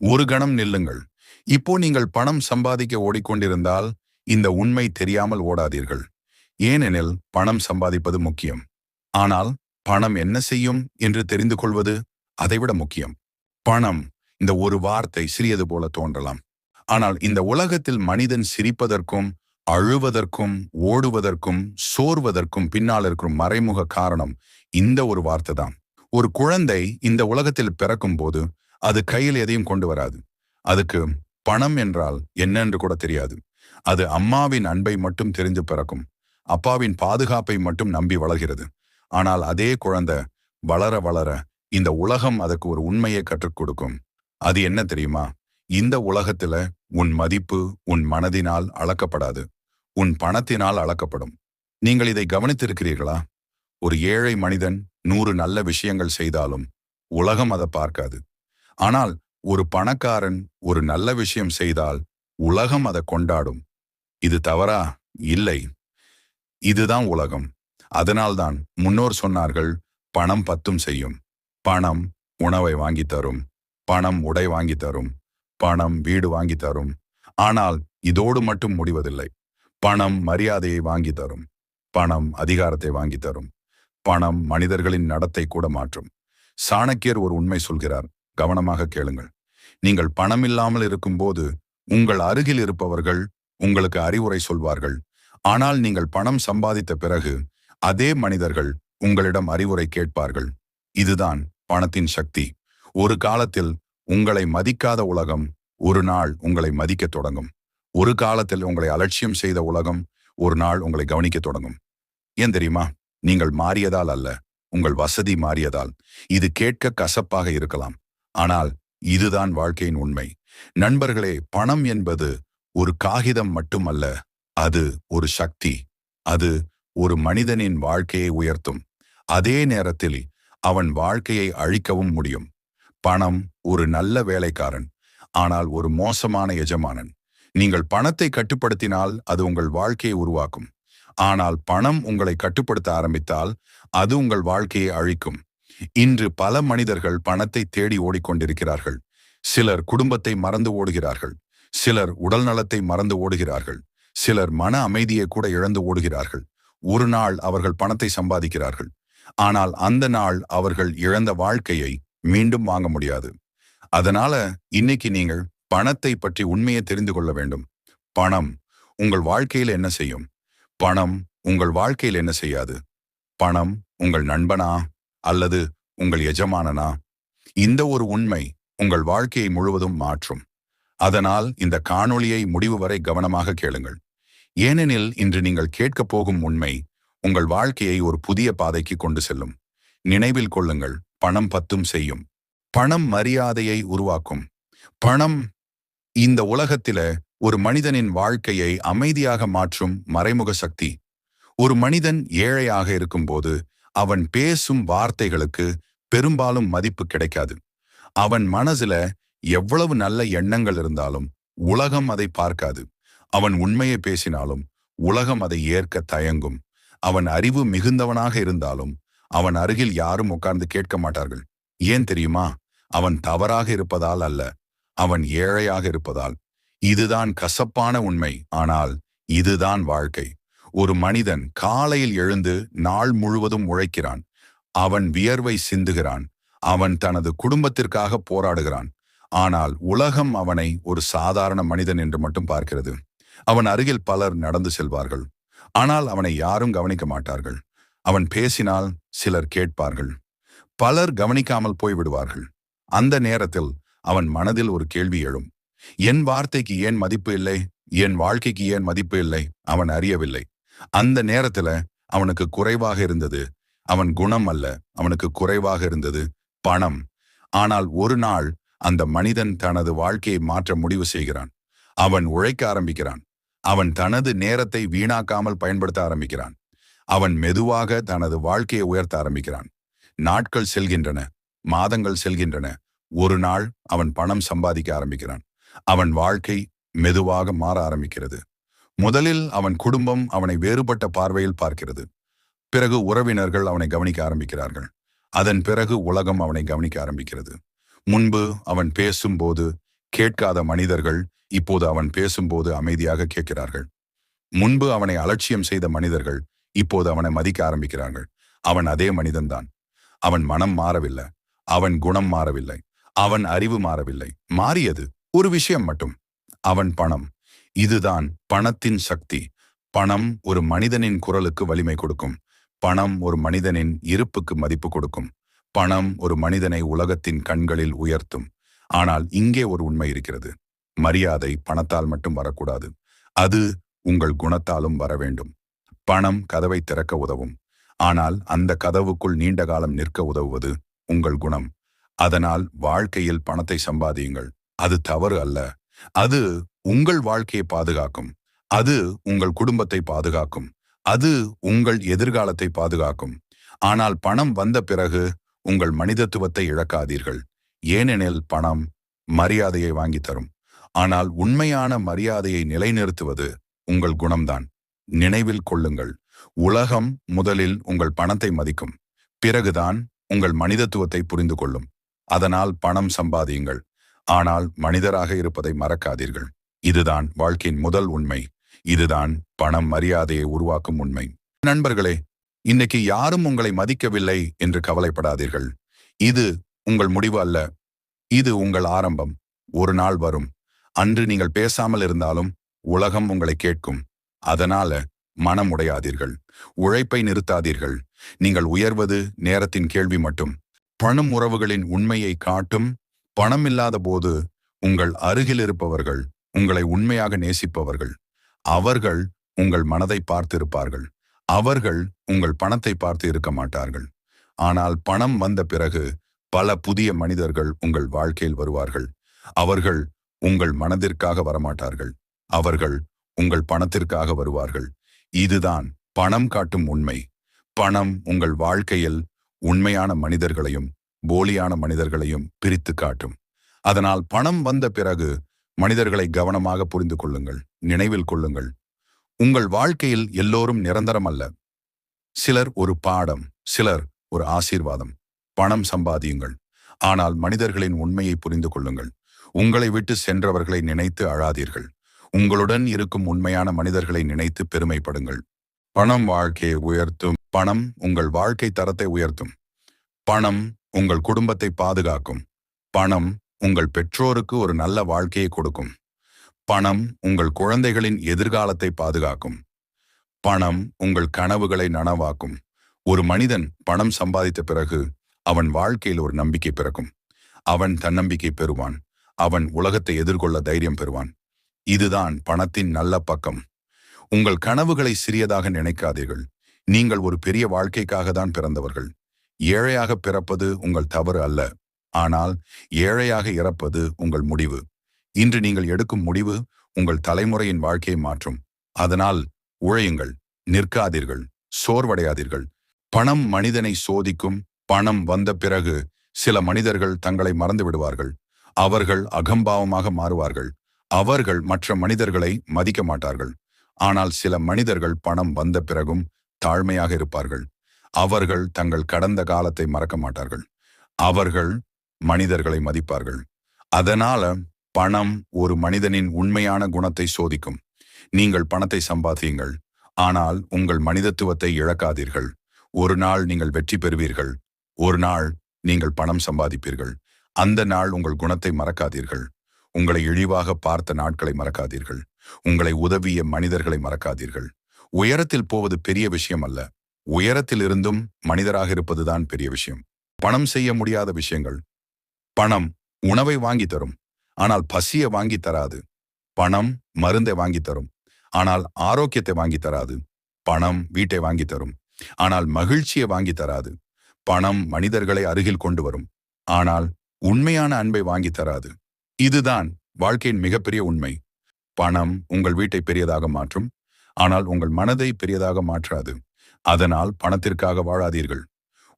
ஒரு கணம் நில்லுங்கள். இப்போ நீங்கள் பணம் சம்பாதிக்க ஓடிக்கொண்டிருந்தால் இந்த உண்மை தெரியாமல் ஓடாதீர்கள். ஏனெனில் பணம் சம்பாதிப்பது முக்கியம். ஆனால் பணம் என்ன செய்யும் என்று தெரிந்து கொள்வது அதைவிட முக்கியம். பணம், இந்த ஒரு வார்த்தை சிறியது போல தோன்றலாம். ஆனால் இந்த உலகத்தில் மனிதன் சிரிப்பதற்கும், அழுவதற்கும், ஓடுவதற்கும், சோர்வதற்கும் பின்னால் இருக்கும் மறைமுக காரணம் இந்த ஒரு வார்த்தை தான். ஒரு குழந்தை இந்த உலகத்தில் பிறக்கும் போது அது கையில் எதையும் கொண்டு வராது. அதுக்கு பணம் என்றால் என்னென்று கூட தெரியாது. அது அம்மாவின் அன்பை மட்டும் தெரிந்து பிறக்கும். அப்பாவின் பாதுகாப்பை மட்டும் நம்பி வளர்கிறது. ஆனால் அதே குழந்தை வளர வளர இந்த உலகம் அதுக்கு ஒரு உண்மையை கற்றுக் கொடுக்கும். அது என்ன தெரியுமா? இந்த உலகத்துல உன் மதிப்பு உன் மனதினால் அளக்கப்படாது, உன் பணத்தினால் அளக்கப்படும். நீங்கள் இதை கவனித்திருக்கிறீர்களா? ஒரு ஏழை மனிதன் 100 நல்ல விஷயங்கள் செய்தாலும் உலகம் அதை பார்க்காது. ஆனால் ஒரு பணக்காரன் ஒரு நல்ல விஷயம் செய்தால் உலகம் அதை கொண்டாடும். இது தவறா? இல்லை, இதுதான் உலகம். அதனால்தான் முன்னோர் சொன்னார்கள், பணம் 10 செய்யும். பணம் உணவை வாங்கி தரும், பணம் உடை வாங்கி தரும், பணம் வீடு வாங்கி தரும். ஆனால் இதோடு மட்டும் முடிவதில்லை. பணம் மரியாதையை வாங்கி தரும், பணம் அதிகாரத்தை வாங்கி தரும், பணம் மனிதர்களின் நடத்தை கூட மாற்றும். சாணக்கியர் ஒரு உண்மை சொல்கிறார், கவனமாக கேளுங்கள். நீங்கள் பணம் இல்லாமல் இருக்கும்போது உங்கள் அருகில் இருப்பவர்கள் உங்களுக்கு அறிவுரை சொல்வார்கள். ஆனால் நீங்கள் பணம் சம்பாதித்த பிறகு அதே மனிதர்கள் உங்களிடம் அறிவுரை கேட்பார்கள். இதுதான் பணத்தின் சக்தி. ஒரு காலத்தில் உங்களை மதிக்காத உலகம் ஒரு நாள் உங்களை மதிக்கத் தொடங்கும். ஒரு காலத்தில் உங்களை அலட்சியம் செய்த உலகம் ஒரு நாள் உங்களை கவனிக்கத் தொடங்கும். ஏன் தெரியுமா? நீங்கள் மாறியதால் அல்ல, உங்கள் வசதி மாறியதால். இது கேட்க கசப்பாக இருக்கலாம், ஆனால் இதுதான் வாழ்க்கையின் உண்மை. நண்பர்களே, பணம் என்பது ஒரு காகிதம் மட்டுமல்ல, அது ஒரு சக்தி. அது ஒரு மனிதனின் வாழ்க்கையை உயர்த்தும். அதே நேரத்தில் அவன் வாழ்க்கையை அழிக்கவும் முடியும். பணம் ஒரு நல்ல வேலைக்காரன், ஆனால் ஒரு மோசமான எஜமானன். நீங்கள் பணத்தை கட்டுப்படுத்தினால் அது உங்கள் வாழ்க்கையை உருவாக்கும். ஆனால் பணம் உங்களை கட்டுப்படுத்த ஆரம்பித்தால் அது உங்கள் வாழ்க்கையை அழிக்கும். இன்று பல மனிதர்கள் பணத்தை தேடி ஓடிக்கொண்டிருக்கிறார்கள். சிலர் குடும்பத்தை மறந்து ஓடுகிறார்கள், சிலர் உடல் நலத்தை மறந்து ஓடுகிறார்கள், சிலர் மன அமைதியை கூட இழந்து ஓடுகிறார்கள். ஒரு நாள் அவர்கள் பணத்தை சம்பாதிக்கிறார்கள், ஆனால் அந்த நாள் அவர்கள் இழந்த வாழ்க்கையை மீண்டும் வாங்க முடியாது. அதனால இன்னைக்கு நீங்கள் பணத்தை பற்றி உண்மையை தெரிந்து கொள்ள வேண்டும். பணம் உங்கள் வாழ்க்கையில் என்ன செய்யும்? பணம் உங்கள் வாழ்க்கையில் என்ன செய்யாது? பணம் உங்கள் நண்பனா அல்லது உங்கள் எஜமானனா? இந்த ஒரு உண்மை உங்கள் வாழ்க்கையை முழுவதும் மாற்றும். அதனால் இந்த காணொளியை முடிவு வரை கவனமாக கேளுங்கள். ஏனெனில் இன்று நீங்கள் கேட்கப் போகும் உண்மை உங்கள் வாழ்க்கையை ஒரு புதிய பாதைக்கு கொண்டு செல்லும். நினைவில் கொள்ளுங்கள், பணம் 10 செய்யும். பணம் மரியாதையை உருவாக்கும். பணம் இந்த உலகத்தில ஒரு மனிதனின் வாழ்க்கையை அமைதியாக மாற்றும் மறைமுக சக்தி. ஒரு மனிதன் ஏழையாக இருக்கும்போது அவன் பேசும் வார்த்தைகளுக்கு பெரும்பாலும் மதிப்பு கிடைக்காது. அவன் மனசுல எவ்வளவு நல்ல எண்ணங்கள் இருந்தாலும் உலகம் அதை பார்க்காது. அவன் உண்மையை பேசினாலும் உலகம் அதை ஏற்க தயங்கும். அவன் அறிவு மிகுந்தவனாக இருந்தாலும் அவன் அருகில் யாரும் உட்கார்ந்து கேட்க மாட்டார்கள். ஏன் தெரியுமா? அவன் தவறாக இருப்பதால் அல்ல, அவன் ஏழையாக இருப்பதால். இதுதான் கசப்பான உண்மை, ஆனால் இதுதான் வாழ்க்கை. ஒரு மனிதன் காலையில் எழுந்து நாள் முழுவதும் உழைக்கிறான். அவன் வியர்வை சிந்துகிறான். அவன் தனது குடும்பத்திற்காக போராடுகிறான். ஆனால் உலகம் அவனை ஒரு சாதாரண மனிதன் என்று மட்டும் பார்க்கிறது. அவன் அருகில் பலர் நடந்து செல்வார்கள், ஆனால் அவனை யாரும் கவனிக்க மாட்டார்கள். அவன் பேசினால் சிலர் கேட்பார்கள், பலர் கவனிக்காமல் போய்விடுவார்கள். அந்த நேரத்தில் அவன் மனதில் ஒரு கேள்வி எழும், என் வார்த்தைக்கு ஏன் மதிப்பு இல்லை? என் வாழ்க்கைக்கு ஏன் மதிப்பு இல்லை? அவன் அறியவில்லை. அந்த நேரத்துல அவனுக்கு குறைவாக இருந்தது அவன் குணம் அல்ல, அவனுக்கு குறைவாக இருந்தது பணம். ஆனால் ஒரு நாள் அந்த மனிதன் தனது வாழ்க்கையை மாற்ற முடிவு செய்கிறான். அவன் உழைக்க ஆரம்பிக்கிறான். அவன் தனது நேரத்தை வீணாக்காமல் பயன்படுத்த ஆரம்பிக்கிறான். அவன் மெதுவாக தனது வாழ்க்கையை உயர்த்த ஆரம்பிக்கிறான். நாட்கள் செல்கின்றன, மாதங்கள் செல்கின்றன. ஒரு நாள் அவன் பணம் சம்பாதிக்க ஆரம்பிக்கிறான். அவன் வாழ்க்கை மெதுவாக மாற ஆரம்பிக்கிறது. முதலில் அவன் குடும்பம் அவனை வேறுபட்ட பார்வையில் பார்க்கிறது. பிறகு உறவினர்கள் அவனை கவனிக்க ஆரம்பிக்கிறார்கள். அதன் பிறகு உலகம் அவனை கவனிக்க ஆரம்பிக்கிறது. முன்பு அவன் பேசும்போது கேட்காத மனிதர்கள் இப்போது அவன் பேசும்போது அமைதியாக கேட்கிறார்கள். முன்பு அவனை அலட்சியம் செய்த மனிதர்கள் இப்போது அவனை மதிக்க ஆரம்பிக்கிறார்கள். அவன் அதே மனிதன்தான். அவன் மனம் மாறவில்லை. அவன் குணம் மாறவில்லை. அவன் அறிவு மாறவில்லை. மாறியது ஒரு விஷயம் மட்டும், அவன் பணம். இதுதான் பணத்தின் சக்தி. பணம் ஒரு மனிதனின் குரலுக்கு வலிமை கொடுக்கும். பணம் ஒரு மனிதனின் இருப்புக்கு மதிப்பு கொடுக்கும். பணம் ஒரு மனிதனை உலகத்தின் கண்களில் உயர்த்தும். ஆனால் இங்கே ஒரு உண்மை இருக்கிறது. மரியாதை பணத்தால் மட்டும் வரக்கூடாது. அது உங்கள் குணத்தாலும் வர வேண்டும். பணம் கதவை திறக்க உதவும். ஆனால் அந்த கதவுக்குள் நீண்ட காலம் நிற்க உதவுவது உங்கள் குணம். அதனால் வாழ்க்கையில் பணத்தை சம்பாதியுங்கள். அது தவறு அல்ல. அது உங்கள் வாழ்க்கையை பாதுகாக்கும். அது உங்கள் குடும்பத்தை பாதுகாக்கும். அது உங்கள் எதிர்காலத்தை பாதுகாக்கும். ஆனால் பணம் வந்த பிறகு உங்கள் மனிதத்துவத்தை இழக்காதீர்கள். ஏனெனில் பணம் மரியாதையை வாங்கி தரும். ஆனால் உண்மையான மரியாதையை நிலைநிறுத்துவது உங்கள் குணம்தான். நினைவில் கொள்ளுங்கள், உலகம் முதலில் உங்கள் பணத்தை மதிக்கும். பிறகுதான் உங்கள் மனிதத்துவத்தை புரிந்து கொள்ளும். அதனால் பணம் சம்பாதியுங்கள். ஆனால் மனிதராக இருப்பதை மறக்காதீர்கள். இதுதான் வாழ்க்கையின் முதல் உண்மை. இதுதான் பணம் மரியாதையை உருவாக்கும் உண்மை. நண்பர்களே, இன்னைக்கு யாரும் உங்களை மதிக்கவில்லை என்று கவலைப்படாதீர்கள். இது உங்கள் முடிவு அல்ல. இது உங்கள் ஆரம்பம். ஒரு நாள் வரும், அன்று நீங்கள் பேசாமல் இருந்தாலும் உலகம் உங்களை கேட்கும். அதனால மனம் உடையாதீர்கள். உழைப்பை நிறுத்தாதீர்கள். நீங்கள் உயர்வது நேரத்தின் கேள்வி மட்டும். பணம் உறவுகளின் உண்மையை காட்டும். பணம் இல்லாத போது உங்கள் அருகில் இருப்பவர்கள் உங்களை உண்மையாக நேசிப்பவர்கள். அவர்கள் உங்கள் மனதை பார்த்து இருப்பார்கள். அவர்கள் உங்கள் பணத்தை பார்த்து இருக்க மாட்டார்கள். ஆனால் பணம் வந்த பிறகு பல புதிய மனிதர்கள் உங்கள் வாழ்க்கையில் வருவார்கள். அவர்கள் உங்கள் மனதிற்காக வரமாட்டார்கள். அவர்கள் உங்கள் பணத்திற்காக வருவார்கள். இதுதான் பணம் காட்டும் உண்மை. பணம் உங்கள் வாழ்க்கையில் உண்மையான மனிதர்களையும் போலியான மனிதர்களையும் பிரித்து காட்டும். அதனால் பணம் வந்த பிறகு மனிதர்களை கவனமாக புரிந்து கொள்ளுங்கள். நினைவில் கொள்ளுங்கள், உங்கள் வாழ்க்கையில் எல்லோரும் நிரந்தரம் அல்ல. சிலர் ஒரு பாடம், சிலர் ஒரு ஆசீர்வாதம். பணம் சம்பாதியுங்கள். ஆனால் மனிதர்களின் உண்மையை புரிந்து கொள்ளுங்கள். உங்களை விட்டு சென்றவர்களை நினைத்து அழாதீர்கள். உங்களுடன் இருக்கும் உண்மையான மனிதர்களை நினைத்து பெருமைப்படுங்கள். பணம் வாழ்க்கையை உயர்த்தும். பணம் உங்கள் வாழ்க்கை தரத்தை உயர்த்தும். பணம் உங்கள் குடும்பத்தை பாதுகாக்கும். பணம் உங்கள் பெற்றோருக்கு ஒரு நல்ல வாழ்க்கையை கொடுக்கும். பணம் உங்கள் குழந்தைகளின் எதிர்காலத்தை பாதுகாக்கும். பணம் உங்கள் கனவுகளை நனவாக்கும். ஒரு மனிதன் பணம் சம்பாதித்த பிறகு அவன் வாழ்க்கையில் ஒரு நம்பிக்கை பிறக்கும். அவன் தன்னம்பிக்கை பெறுவான். அவன் உலகத்தை எதிர்கொள்ள தைரியம் பெறுவான். இதுதான் பணத்தின் நல்ல பக்கம். உங்கள் கனவுகளை சிறியதாக நினைக்காதீர்கள். நீங்கள் ஒரு பெரிய வாழ்க்கைக்காக தான் பிறந்தவர்கள். ஏழையாக பிறப்பது உங்கள் தவறு அல்ல. ஆனால் ஏழையாக இறப்பது உங்கள் முடிவு. இன்று நீங்கள் எடுக்கும் முடிவு உங்கள் தலைமுறையின் வாழ்க்கையை மாற்றும். அதனால் உழையுங்கள், நிற்காதீர்கள், சோர்வடையாதீர்கள். பணம் மனிதனை சோதிக்கும். பணம் வந்த பிறகு சில மனிதர்கள் தங்களை மறந்து விடுவார்கள். அவர்கள் அகம்பாவமாக மாறுவார்கள். அவர்கள் மற்ற மனிதர்களை மதிக்க மாட்டார்கள். ஆனால் சில மனிதர்கள் பணம் வந்த பிறகும் தாழ்மையாக இருப்பார்கள். அவர்கள் தங்கள் கடந்த காலத்தை மறக்க மாட்டார்கள். அவர்கள் மனிதர்களை மதிப்பார்கள். அதனால பணம் ஒரு மனிதனின் உண்மையான குணத்தை சோதிக்கும். நீங்கள் பணத்தை சம்பாதியுங்கள். ஆனால் உங்கள் மனிதத்துவத்தை இழக்காதீர்கள். ஒரு நாள் நீங்கள் வெற்றி பெறுவீர்கள். ஒரு நாள் நீங்கள் பணம் சம்பாதிப்பீர்கள். அந்த நாள் உங்கள் குணத்தை மறக்காதீர்கள். உங்களை இழிவாக பார்த்த நாட்களை மறக்காதீர்கள். உங்களை உதவிய மனிதர்களை மறக்காதீர்கள். உயரத்தில் போவது பெரிய விஷயம் அல்ல. உயரத்தில் இருந்தும் மனிதராக இருப்பதுதான் பெரிய விஷயம். பணம் செய்ய முடியாத விஷயங்கள். பணம் உணவை வாங்கி தரும், ஆனால் பசியை வாங்கி தராது. பணம் மருந்தை வாங்கி தரும், ஆனால் ஆரோக்கியத்தை வாங்கி தராது. பணம் வீட்டை வாங்கி தரும், ஆனால் மகிழ்ச்சியை வாங்கி தராது. பணம் மனிதர்களை அருகில் கொண்டு வரும், ஆனால் உண்மையான அன்பை வாங்கி தராது. இதுதான் வாழ்க்கையின் மிகப்பெரிய உண்மை. பணம் உங்கள் வீட்டை பெரியதாக மாற்றும், ஆனால் உங்கள் மனதை பெரியதாக மாற்றாது. அதனால் பணத்திற்காக வாழாதீர்கள்.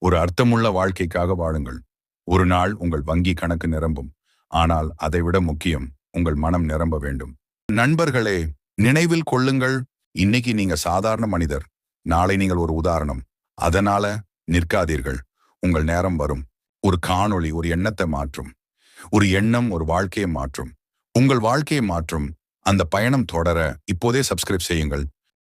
ஒரு அர்த்தமுள்ள வாழ்க்கைக்காக வாழுங்கள். ஒரு நாள் உங்கள் வங்கி கணக்கு நிரம்பும், ஆனால் அதைவிட முக்கியம் உங்கள் மனம் நிரம்ப வேண்டும். நண்பர்களே, நினைவில் கொள்ளுங்கள், இன்னைக்கு நீங்க சாதாரண மனிதர், நாளை நீங்கள் ஒரு உதாரணம். அதனால நிற்காதீர்கள். உங்கள் நேரம் வரும். ஒரு காணொளி ஒரு எண்ணத்தை மாற்றும். ஒரு எண்ணம் ஒரு வாழ்க்கையை மாற்றும். உங்கள் வாழ்க்கையை மாற்றும் அந்த பயணம் தொடர இப்போதே சப்ஸ்கிரைப் செய்யுங்கள்.